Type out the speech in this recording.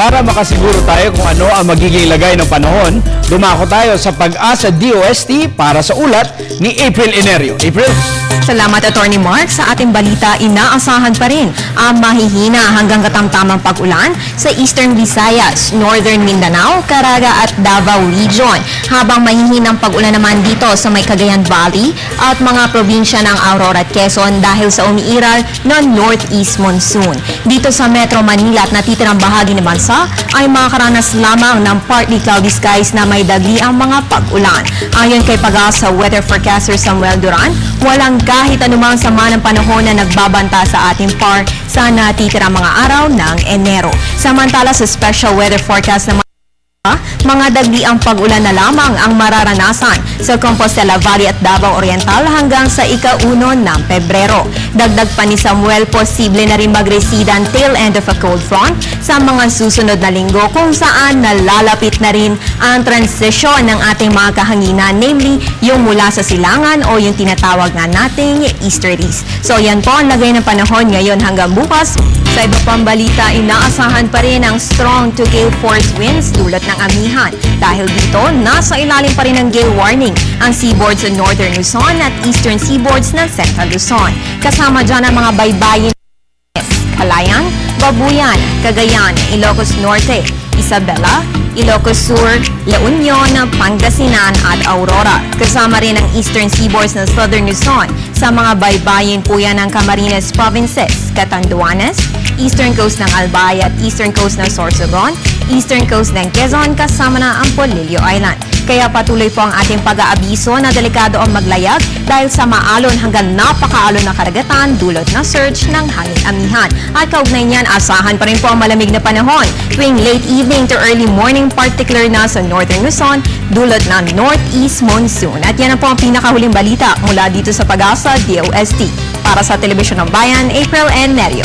Para makasiguro tayo kung ano ang magiging lagay ng panahon, dumako tayo sa Pag-asa DOST para sa ulat ni April Enerio. April? Salamat, Attorney Mark. Sa ating balita, inaasahan pa rin ang mahihina hanggang katamtamang pag-ulan sa Eastern Visayas, Northern Mindanao, Caraga at Davao Region. Habang mahihinang pag-ulan naman dito sa may Cagayan Valley at mga probinsya ng Aurora at Quezon dahil sa umiiral na northeast monsoon. Dito sa Metro Manila at natitirang bahagi ng bansa ay makakaranas lamang ng partly cloudy skies na may dagli ang mga pag-ulan. Ayon kay Pag-asa Weather Forecaster Samuel Duran, walang kahit anumang sama ng panahon na nagbabanta sa ating par sa natitirang mga araw ng Enero. Samantala sa special weather forecast naman, mga dagli ang pag-ulan na lamang ang mararanasan sa Compostela Valley at Davao Oriental hanggang sa ika-1 ng Pebrero. Dagdag pa ni Samuel, posible na rin magresida ang tail end of a cold front sa mga susunod na linggo kung saan nalalapit na rin ang transisyon ng ating mga kahanginan, namely yung mula sa silangan o yung tinatawag na nating easterlies. So yan po ang lagay ng panahon ngayon hanggang bukas. Sa iba pang balita, inaasahan pa rin ang strong to gale force winds dulot ng amihan. Dahil dito, nasa ilalim pa rin ng gale warning ang seaboards sa Northern Luzon at Eastern seaboards ng Central Luzon. Kasama dyan ang mga baybayin Palayan, Babuyan, Cagayan, Ilocos Norte, Isabela, Ilocos Sur, La Union, Pangasinan at Aurora. Kasama rin ang Eastern seaboards ng Southern Luzon sa mga baybayin po yan ng Camarines Provinces, Catanduanes, Eastern Coast ng Albay at Eastern Coast ng Sorsogon, Eastern Coast ng Quezon kasama na ang Polillo Island. Kaya patuloy po ang ating pag-aabiso na delikado ang maglayag dahil sa maalon hanggang napakaalon na karagatan dulot na surge ng hangin amihan. At kaugnay niyan, asahan pa rin po ang malamig na panahon tuwing late evening to early morning, particular na sa Northern Luzon dulot ng northeast monsoon. At yan ang po ang pinakahuling balita mula dito sa Pag-asa DOST. Para sa Telebisyon ng Bayan, April Enerio.